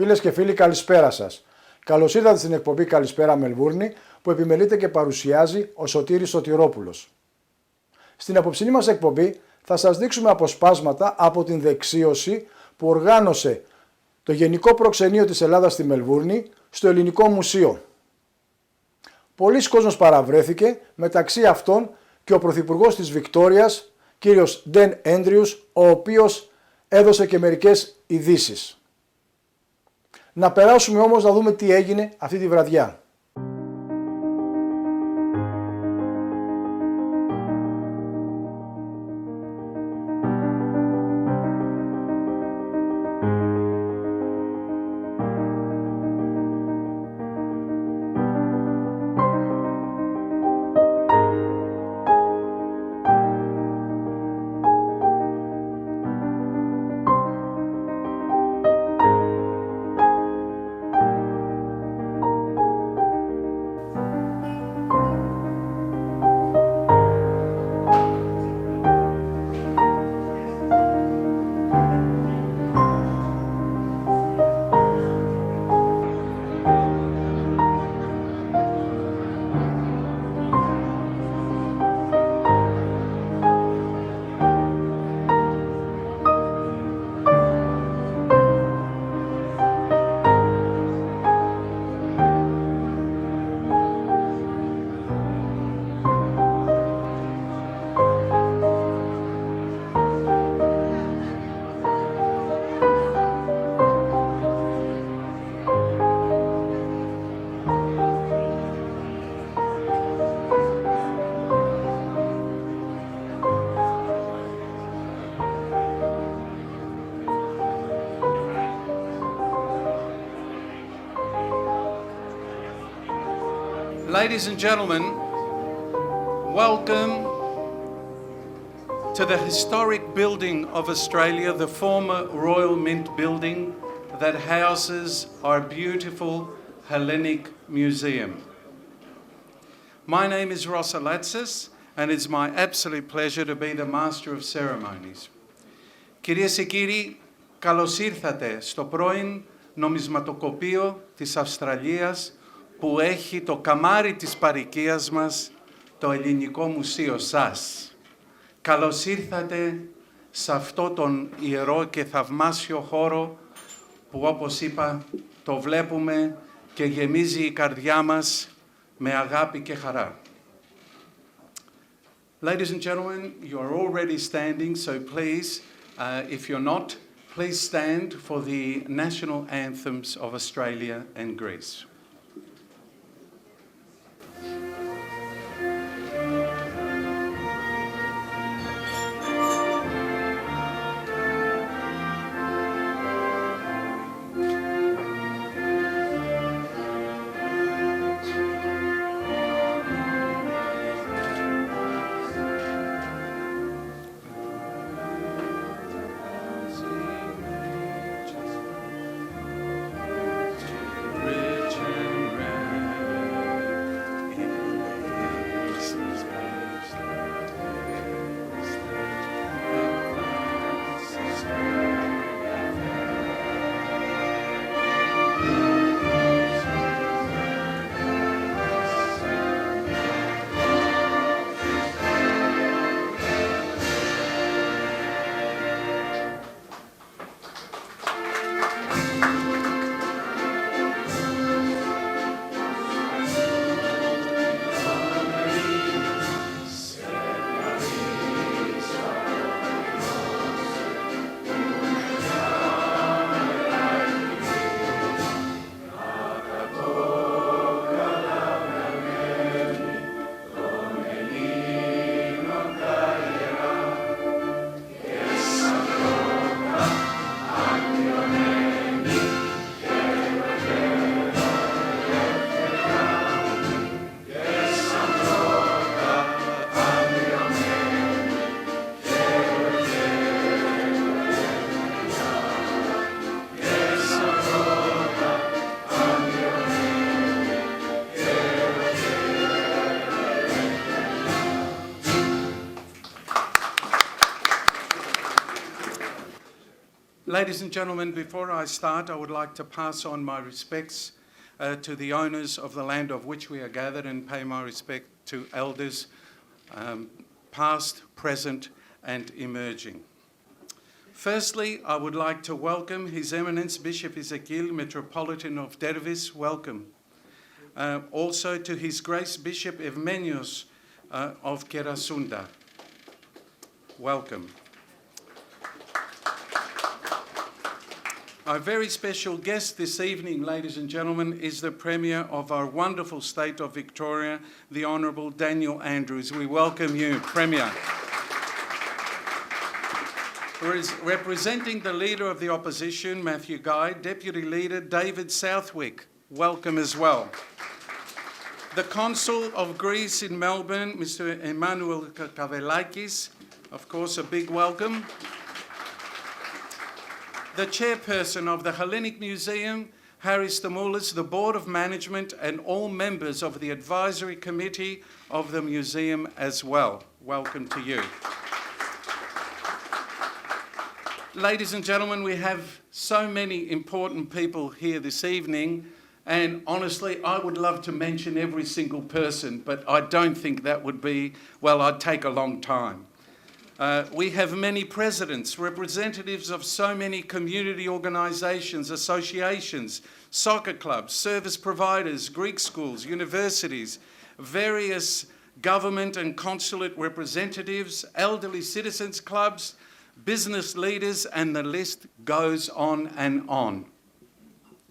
Φίλες και φίλοι, καλησπέρα σας. Καλώς ήρθατε στην εκπομπή Καλησπέρα Μελβούρνη, που επιμελείται και παρουσιάζει ο Σωτήρης Σωτηρόπουλος. Στην απόψινή μας εκπομπή θα σας δείξουμε αποσπάσματα από την δεξίωση που οργάνωσε το Γενικό Προξενείο της Ελλάδας στη Μελβούρνη στο Ελληνικό Μουσείο. Πολλοί κόσμος παραβρέθηκε, μεταξύ αυτών και ο Πρωθυπουργός της Βικτόριας, κύριος Ντεν Έντριους, ο οποίος έδωσε και μερικές ειδήσεις. Να περάσουμε όμως να δούμε τι έγινε αυτή τη βραδιά. Ladies and gentlemen, welcome to the historic building of Australia, the former Royal Mint building that houses our beautiful Hellenic Museum. My name is Ross Alatsis, and it's my absolute pleasure to be the Master of Ceremonies. Κυρίες και κύριοι, καλώς ήρθατε στο πρώην νομισματοκοπείο της Αυστραλίας, που έχει το καμάρι της παροικίας μας, το Ελληνικό Μουσείο σας. Καλώς ήρθατε σε αυτό τον ιερό και θαυμάσιο χώρο που, όπως είπα, το βλέπουμε και γεμίζει η καρδιά μας με αγάπη και χαρά. Ladies and gentlemen, you are already standing, so please, if you're not, please stand for the national anthems of Australia and Greece. Rich Ladies and gentlemen, before I start, I would like to pass on my respects to the owners of the land of which we are gathered and pay my respect to elders, past, present and emerging. Firstly, I would like to welcome His Eminence Bishop Ezekiel, Metropolitan of Dervis, welcome. Also to His Grace Bishop Evmenios of Kerasunda, welcome. Our very special guest this evening, ladies and gentlemen, is the Premier of our wonderful state of Victoria, the Honourable Daniel Andrews. We welcome you, Premier. Representing the Leader of the Opposition, Matthew Guy, Deputy Leader David Southwick, welcome as well. The Consul of Greece in Melbourne, Mr. Emmanuel Kavelakis, of course, a big welcome. The Chairperson of the Hellenic Museum, Harry Stamoulis, the Board of Management and all members of the Advisory Committee of the Museum as well. Welcome to you. Ladies and gentlemen, we have so many important people here this evening, and honestly, I would love to mention every single person, but I don't think that would be, well, I'd take a long time. We have many presidents, representatives of so many community organisations, associations, soccer clubs, service providers, Greek schools, universities, various government and consulate representatives, elderly citizens clubs, business leaders, and the list goes on and on.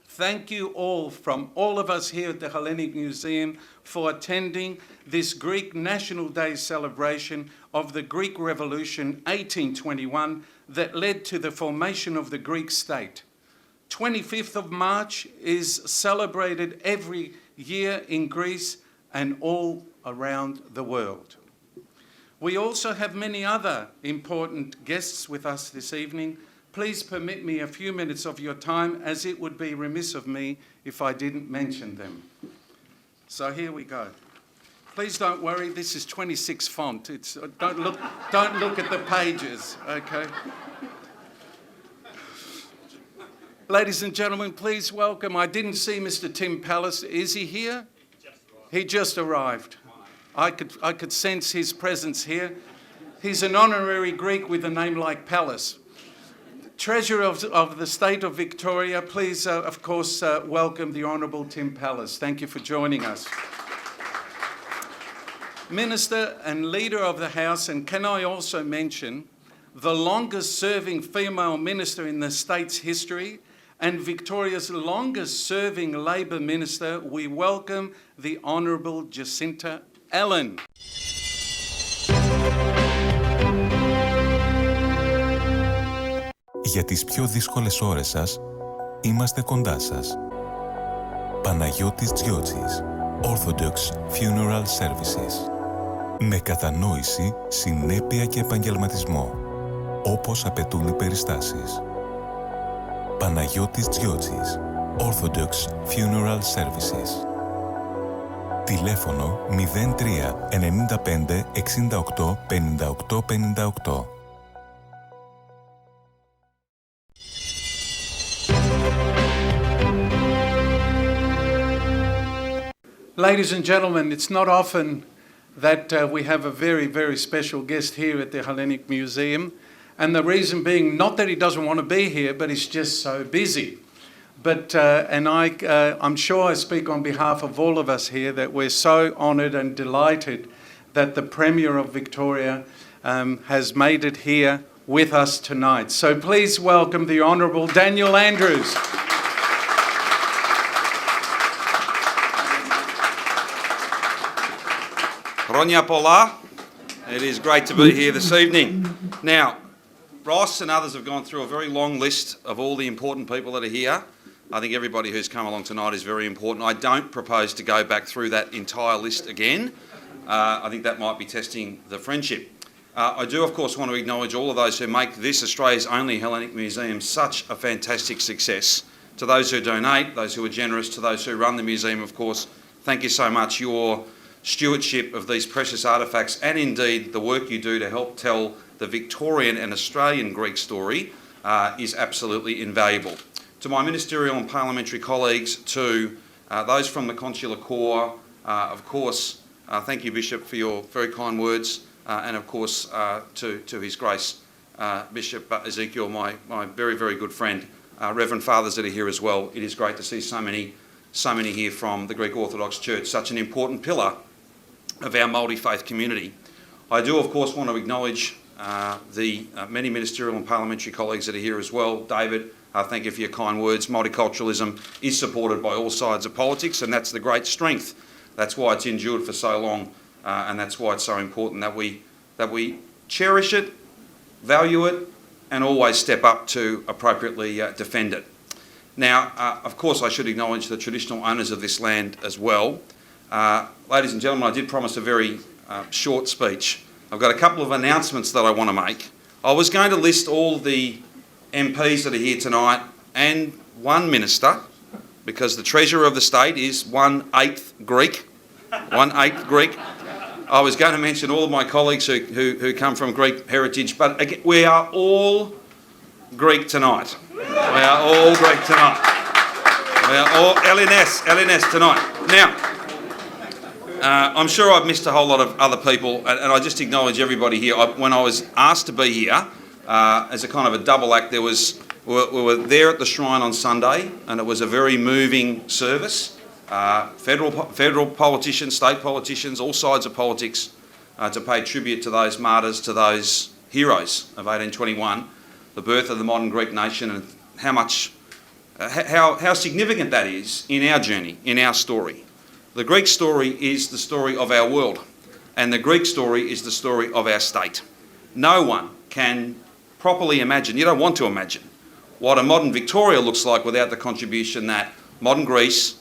Thank you all from all of us here at the Hellenic Museum for attending this Greek National Day celebration of the Greek Revolution 1821 that led to the formation of the Greek state. 25th of March is celebrated every year in Greece and all around the world. We also have many other important guests with us this evening. Please permit me a few minutes of your time, as it would be remiss of me if I didn't mention them. So here we go. Please don't worry, this is 26 font. Don't look at the pages, okay? Ladies and gentlemen, please welcome, I didn't see Mr. Tim Pallas. Is he here? He just arrived. I could sense his presence here. He's an honorary Greek with a name like Pallas. Treasurer of the State of Victoria, please, of course, welcome the Honourable Tim Pallas. Thank you for joining us. Minister and Leader of the House, and can I also mention, the longest-serving female minister in the state's history and Victoria's longest-serving Labor Minister, we welcome the Honourable Jacinta Allen. Για τις πιο δύσκολες ώρες σας, είμαστε κοντά σας. Παναγιώτης Τζιότσης, Orthodox Funeral Services. Με κατανόηση, συνέπεια και επαγγελματισμό, όπως απαιτούν οι περιστάσεις. Παναγιώτης Τζιότσης, Orthodox Funeral Services. Τηλέφωνο 03 95 68 58 58. Ladies and gentlemen, it's not often that we have a very, very special guest here at the Hellenic Museum. And the reason being, not that he doesn't want to be here, but he's just so busy. But, I'm sure I speak on behalf of all of us here that we're so honoured and delighted that the Premier of Victoria has made it here with us tonight. So please welcome the Honourable Daniel Andrews. Χρόνια πολλά. It is great to be here this evening. Now, Ross and others have gone through a very long list of all the important people that are here. I think everybody who's come along tonight is very important. I don't propose to go back through that entire list again. I think that might be testing the friendship. I do, of course, want to acknowledge all of those who make this Australia's only Hellenic Museum such a fantastic success. To those who donate, those who are generous, to those who run the museum, of course, thank you so much. Your stewardship of these precious artefacts and indeed the work you do to help tell the Victorian and Australian Greek story is absolutely invaluable. To my ministerial and parliamentary colleagues, to those from the Consular Corps, of course, thank you, Bishop, for your very kind words, and of course to His Grace, Bishop Ezekiel, my very, very good friend, Reverend Fathers that are here as well. It is great to see so many here from the Greek Orthodox Church, such an important pillar of our multi-faith community. I do, of course, want to acknowledge the many ministerial and parliamentary colleagues that are here as well. David, thank you for your kind words. Multiculturalism is supported by all sides of politics, and that's the great strength. That's why it's endured for so long, and that's why it's so important that we cherish it, value it, and always step up to appropriately defend it. Now, of course, I should acknowledge the traditional owners of this land as well. Ladies and gentlemen, I did promise a very short speech. I've got a couple of announcements that I want to make. I was going to list all the MPs that are here tonight and one minister, because the Treasurer of the State is 1/8 Greek. 1/8 Greek. I was going to mention all of my colleagues who come from Greek heritage, but again, we are all Greek tonight. We are all Greek tonight. We are all Ellinas tonight. Now, I'm sure I've missed a whole lot of other people, and I just acknowledge everybody here. When I was asked to be here, as a kind of a double act, we were there at the shrine on Sunday, and it was a very moving service. Federal politicians, state politicians, all sides of politics, to pay tribute to those martyrs, to those heroes of 1821, the birth of the modern Greek nation, and how significant that is in our journey, in our story. The Greek story is the story of our world, and the Greek story is the story of our state. No one can properly imagine, you don't want to imagine, what a modern Victoria looks like without the contribution that modern Greece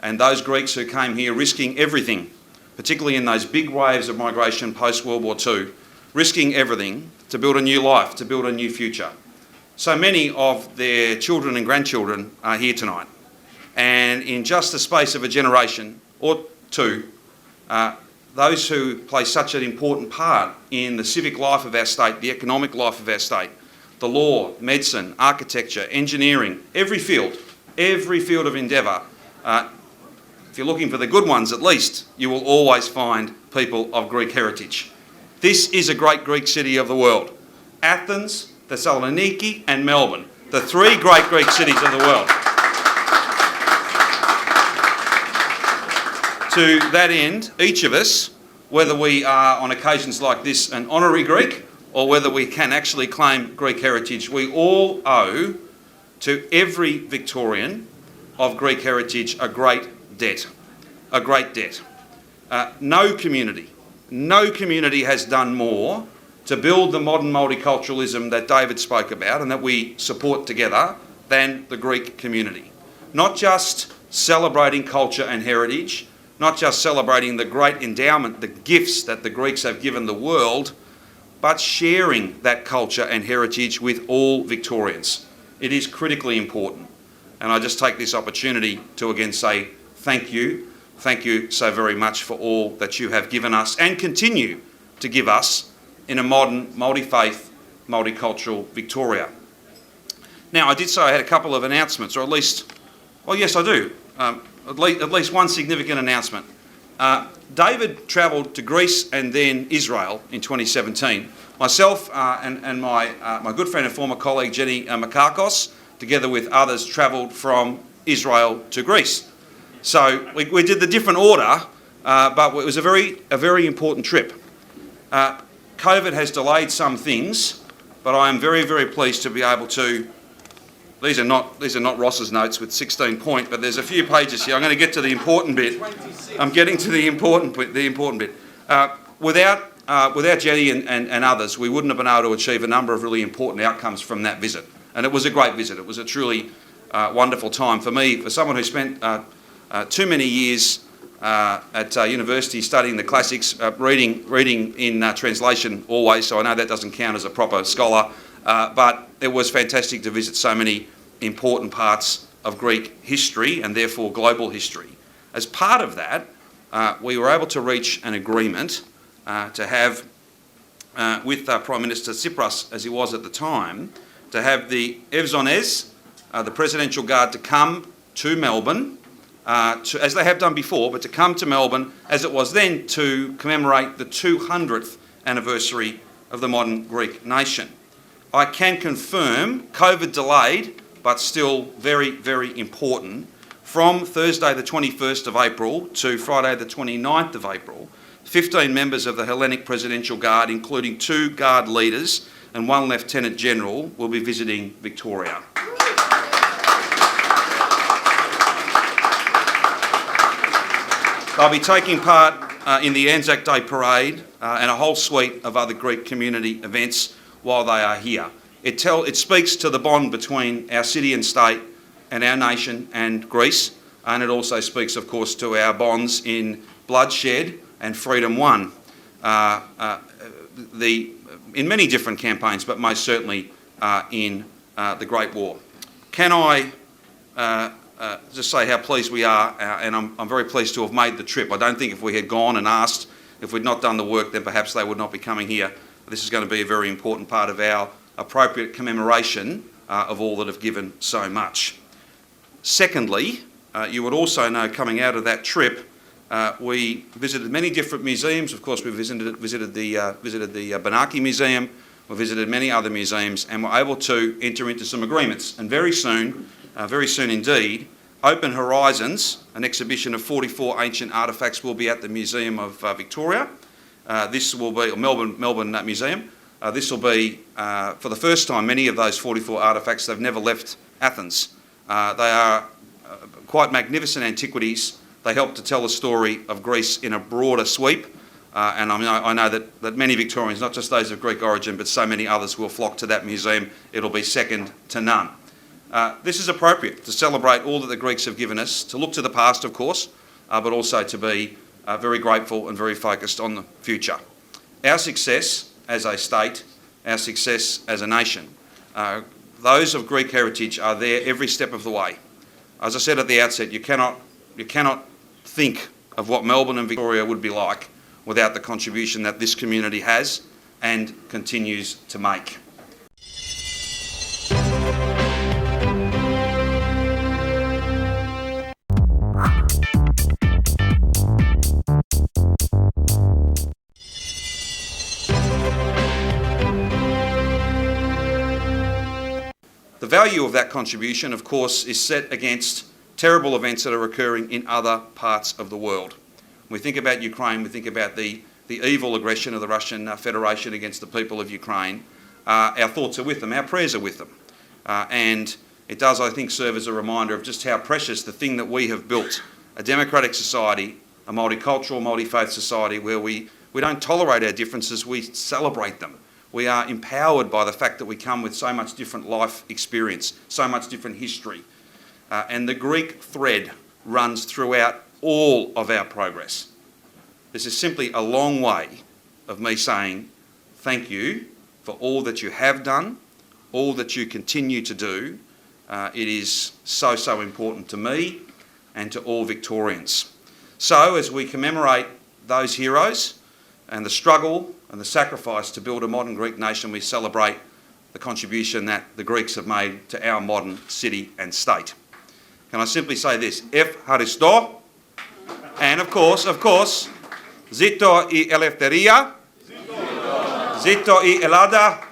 and those Greeks who came here risking everything, particularly in those big waves of migration post-World War II, risking everything to build a new life, to build a new future. So many of their children and grandchildren are here tonight. And in just the space of a generation or two, those who play such an important part in the civic life of our state, the economic life of our state, the law, medicine, architecture, engineering, every field of endeavour, if you're looking for the good ones at least, you will always find people of Greek heritage. This is a great Greek city of the world. Athens, Thessaloniki and Melbourne, the three great Greek cities of the world. To that end, each of us, whether we are on occasions like this an honorary Greek or whether we can actually claim Greek heritage, we all owe to every Victorian of Greek heritage a great debt. A great debt. No community has done more to build the modern multiculturalism that David spoke about and that we support together than the Greek community. Not just celebrating culture and heritage, not just celebrating the great endowment, the gifts that the Greeks have given the world, but sharing that culture and heritage with all Victorians. It is critically important. And I just take this opportunity to again say thank you. Thank you so very much for all that you have given us and continue to give us in a modern, multi-faith, multicultural Victoria. Now, I did say I had a couple of announcements, or at least, well, yes, I do. At least one significant announcement. David travelled to Greece and then Israel in 2017. Myself and my good friend and former colleague Jenny Makakos, together with others, travelled from Israel to Greece. So we did the different order, but it was a very important trip. COVID has delayed some things, but I am very, very pleased to be able to. These are not Ross's notes with 16 point, but there's a few pages here. I'm going to get to the important bit. 26. I'm getting to the important bit. Without Jenny and others, we wouldn't have been able to achieve a number of really important outcomes from that visit. And it was a great visit. It was a truly wonderful time for me, for someone who spent too many years at university studying the classics, reading in translation always, so I know that doesn't count as a proper scholar, but it was fantastic to visit so many important parts of Greek history and therefore global history. As part of that, we were able to reach an agreement to have, with Prime Minister Tsipras, as he was at the time, to have the εύζωνες, the Presidential Guard, to come to Melbourne, as they have done before, but to come to Melbourne, as it was then, to commemorate the 200th anniversary of the modern Greek nation. I can confirm, COVID delayed, but still very, very important, from Thursday the 21st of April to Friday the 29th of April, 15 members of the Hellenic Presidential Guard, including 2 Guard leaders and 1 Lieutenant General, will be visiting Victoria. They'll be taking part in the Anzac Day Parade and a whole suite of other Greek community events while they are here. It speaks to the bond between our city and state and our nation and Greece, and it also speaks, of course, to our bonds in bloodshed and freedom won in many different campaigns, but most certainly in the Great War. Can I just say how pleased we are, and I'm very pleased to have made the trip. I don't think if we had gone and asked, if we'd not done the work, then perhaps they would not be coming here. This is going to be a very important part of our appropriate commemoration of all that have given so much. Secondly, you would also know, coming out of that trip, we visited many different museums. Of course, we visited the Benaki Museum, we visited many other museums, and were able to enter into some agreements. And very soon indeed, Open Horizons, an exhibition of 44 ancient artefacts, will be at the Museum of Victoria. This will be Melbourne Museum. This will be, for the first time, many of those 44 artefacts, they've never left Athens. They are quite magnificent antiquities. They help to tell the story of Greece in a broader sweep. And I know that many Victorians, not just those of Greek origin, but so many others, will flock to that museum. It'll be second to none. This is appropriate to celebrate all that the Greeks have given us, to look to the past, of course, but also to be very grateful and very focused on the future. Our success as a state, our success as a nation, those of Greek heritage are there every step of the way. As I said at the outset, you cannot think of what Melbourne and Victoria would be like without the contribution that this community has and continues to make. The value of that contribution, of course, is set against terrible events that are occurring in other parts of the world. When we think about Ukraine, we think about the evil aggression of the Russian Federation against the people of Ukraine. Our thoughts are with them, our prayers are with them. And it does, I think, serve as a reminder of just how precious the thing that we have built, a democratic society, a multicultural, multi-faith society where we don't tolerate our differences, we celebrate them. We are empowered by the fact that we come with so much different life experience, so much different history. And the Greek thread runs throughout all of our progress. This is simply a long way of me saying thank you for all that you have done, all that you continue to do. It is so, so important to me and to all Victorians. So as we commemorate those heroes and the struggle and the sacrifice to build a modern Greek nation, we celebrate the contribution that the Greeks have made to our modern city and state. Can I simply say this? Ευχαριστώ. And of course, ΖΗΤΟ η ελευθερία, ΖΗΤΟ η Ελλάδα,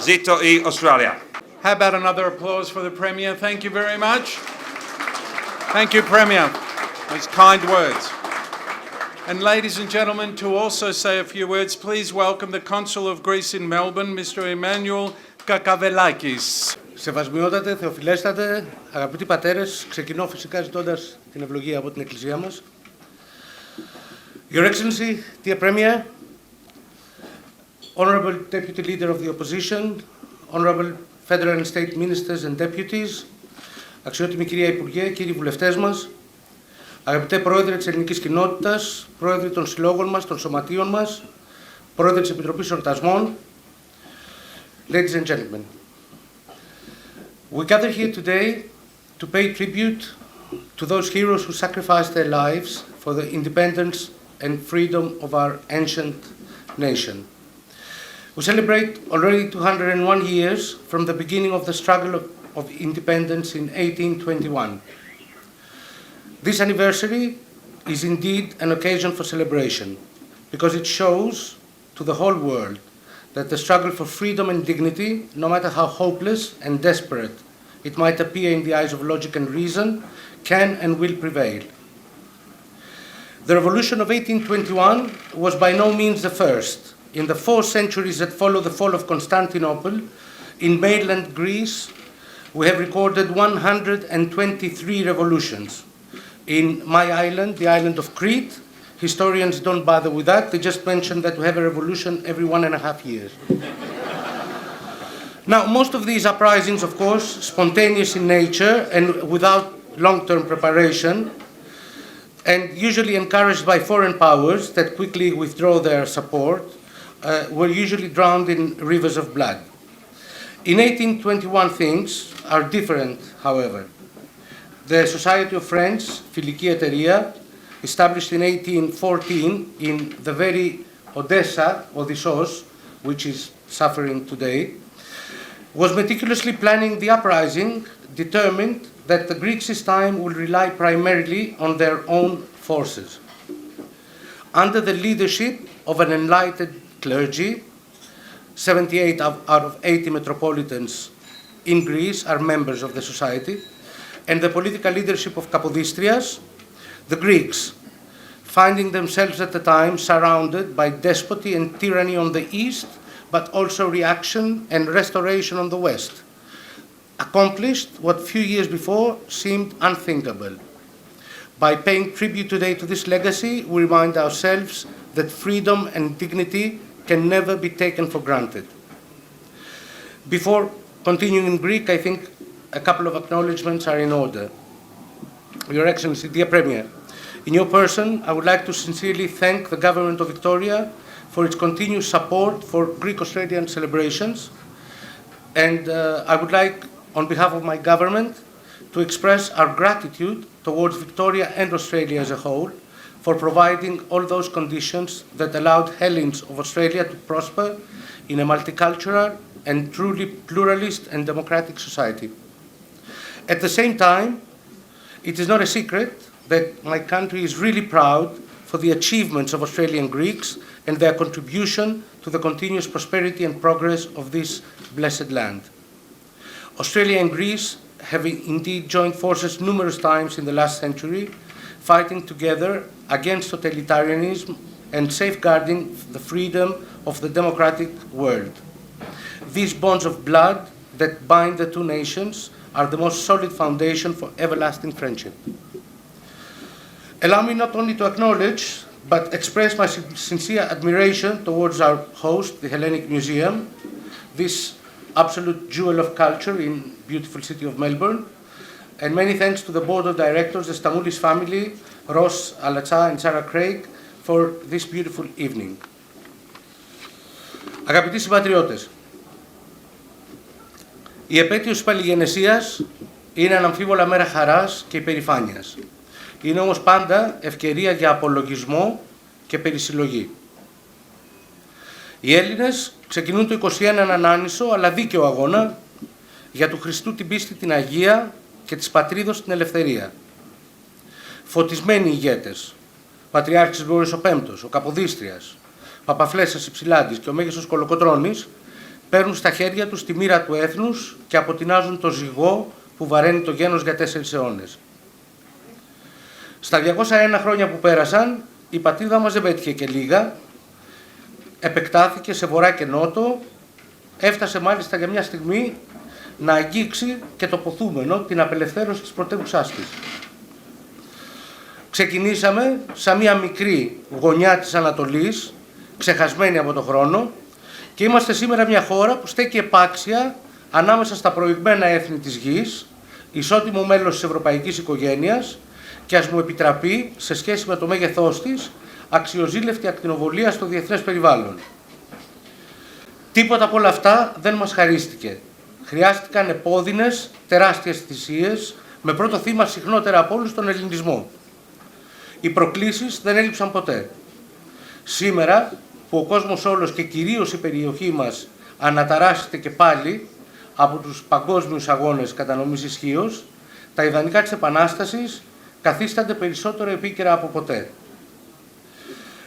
ΖΗΤΟ η Australia. How about another applause for the Premier? Thank you very much. Thank you, Premier. Those kind words. And ladies and gentlemen, to also say a few words, please welcome the Consul of Greece in Melbourne, Mr. Emmanuel Kakavelakis. Σεβασμιότατε, θεοφιλέστατε, αγαπητοί πατέρες, ξεκινώ φυσικά ζητώντας την ευλογία από την Εκκλησία μας. Your Excellency, dear Premier, Honourable Deputy Leader of the Opposition, Honourable Federal and State Ministers and Deputies, αξιότιμη κυρία Υπουργέ, κύριοι βουλευτές μας, αγαπητέ Πρόεδρε της Ελληνικής Κοινότητας, Πρόεδρε των Συλλόγων μας, των Σωματείων μας, Πρόεδρε της Επιτροπής Εορτασμών, ladies and gentlemen. We gather here today to pay tribute to those heroes who sacrificed their lives for the independence and freedom of our ancient nation. We celebrate already 201 years from the beginning of the struggle of independence in 1821. This anniversary is indeed an occasion for celebration, because it shows to the whole world that the struggle for freedom and dignity, no matter how hopeless and desperate it might appear in the eyes of logic and reason, can and will prevail. The revolution of 1821 was by no means the first. In the 4 centuries that follow the fall of Constantinople, in mainland Greece, we have recorded 123 revolutions. In my island, the island of Crete, historians don't bother with that. They just mention that we have a revolution every 1.5 years. Now, most of these uprisings, of course, spontaneous in nature and without long-term preparation, and usually encouraged by foreign powers that quickly withdraw their support, were usually drowned in rivers of blood. In 1821, things are different, however. The Society of Friends, Φιλική Εταιρεία, established in 1814 in the very Odysseus, which is suffering today, was meticulously planning the uprising, determined that the Greeks this time will rely primarily on their own forces. Under the leadership of an enlightened clergy, 78 out of 80 metropolitans in Greece are members of the society, and the political leadership of Kapodistrias, the Greeks, finding themselves at the time surrounded by despoty and tyranny on the east, but also reaction and restoration on the west, accomplished what few years before seemed unthinkable. By paying tribute today to this legacy, we remind ourselves that freedom and dignity can never be taken for granted. Before continuing in Greek, I think a couple of acknowledgements are in order. Your Excellency, dear Premier, in your person, I would like to sincerely thank the Government of Victoria for its continued support for Greek-Australian celebrations, and I would like, on behalf of my government, to express our gratitude towards Victoria and Australia as a whole for providing all those conditions that allowed Hellenes of Australia to prosper in a multicultural and truly pluralist and democratic society. At the same time, it is not a secret that my country is really proud for the achievements of Australian Greeks and their contribution to the continuous prosperity and progress of this blessed land. Australia and Greece have indeed joined forces numerous times in the last century, fighting together against totalitarianism and safeguarding the freedom of the democratic world. These bonds of blood that bind the two nations are the most solid foundation for everlasting friendship. Allow me not only to acknowledge, but express my sincere admiration towards our host, the Hellenic Museum, this absolute jewel of culture in beautiful city of Melbourne, and many thanks to the board of directors, the Stamoulis family, Ross Alatsa and Sarah Craig, for this beautiful evening. Αγαπητοί συμπατριώτες, η επέτειος της Παλιγενεσίας είναι αναμφίβολα μέρα χαράς και υπερηφάνειας. Είναι όμως πάντα ευκαιρία για απολογισμό και περισυλλογή. Οι Έλληνες ξεκινούν το 21 έναν άνισο αλλά δίκαιο αγώνα για του Χριστού την πίστη την Αγία και της πατρίδος την ελευθερία. Φωτισμένοι ηγέτες, Πατριάρχης Γρηγόρης ο Πέμπτος, ο Καποδίστριας, Παπαφλέσσας Υψηλάντης και ο Μέγιστος Κολοκοτρώνης παίρνουν στα χέρια τους τη μοίρα του έθνους και αποτινάζουν το ζυγό που βαραίνει το γένος για 4 αιώνες. Στα 201 χρόνια που πέρασαν, η πατρίδα μας δεν πέτυχε και λίγα, επεκτάθηκε σε βορρά και νότο, έφτασε μάλιστα για μια στιγμή να αγγίξει και το ποθούμενο την απελευθέρωση της πρωτεύουσάς της. Ξεκινήσαμε σαν μια μικρή γωνιά της Ανατολής, ξεχασμένη από τον χρόνο, και είμαστε σήμερα μια χώρα που στέκει επάξια ανάμεσα στα προηγμένα έθνη της γης, ισότιμο μέλος της ευρωπαϊκής οικογένειας και ας μου επιτραπεί, σε σχέση με το μέγεθός της, αξιοζήλευτη ακτινοβολία στο διεθνές περιβάλλον. Τίποτα από όλα αυτά δεν μας χαρίστηκε. Χρειάστηκαν επώδυνες, τεράστιες θυσίες, με πρώτο θύμα συχνότερα από όλους τον ελληνισμό. Οι προκλήσεις δεν έλειψαν ποτέ. Σήμερα που ο κόσμος όλος και κυρίως η περιοχή μας αναταράσσεται και πάλι από τους παγκόσμιους αγώνες κατανομής ισχύος, τα ιδανικά της Επανάστασης καθίστανται περισσότερο επίκαιρα από ποτέ.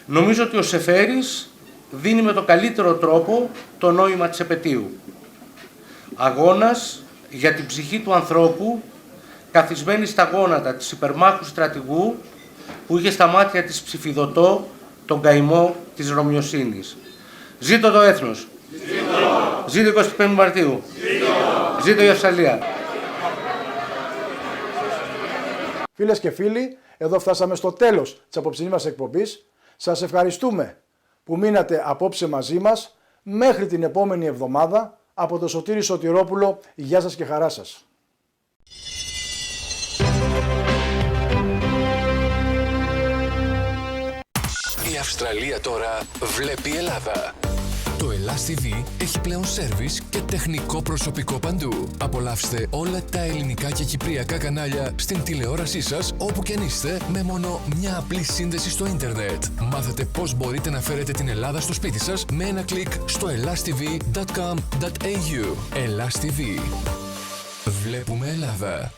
Νομίζω ότι ο Σεφέρης δίνει με τον καλύτερο τρόπο το νόημα της επετείου. Αγώνας για την ψυχή του ανθρώπου, καθισμένη στα γόνατα της υπερμάχου στρατηγού που είχε στα μάτια της ψηφιδωτό τον καημό της Ρωμιοσύνης. Ζήτω το έθνος! Ζήτω 25 Μαρτίου! Ζήτω η Αυστραλία! Φίλες και φίλοι, εδώ φτάσαμε στο τέλος της απόψινής μας εκπομπής. Σας ευχαριστούμε που μείνατε απόψε μαζί μας. Μέχρι την επόμενη εβδομάδα, από το Σωτήρη Σωτηρόπουλο, γεια σας και χαρά σας. Η Αυστραλία τώρα βλέπει Ελλάδα. Το Ελλάς TV έχει πλέον σέρβις και τεχνικό προσωπικό παντού. Απολαύστε όλα τα ελληνικά και κυπριακά κανάλια στην τηλεόρασή σας όπου και αν είστε με μόνο μια απλή σύνδεση στο ίντερνετ. Μάθετε πώς μπορείτε να φέρετε την Ελλάδα στο σπίτι σας με ένα κλικ στο elastv.com.au. Ελλάς TV. Βλέπουμε Ελλάδα.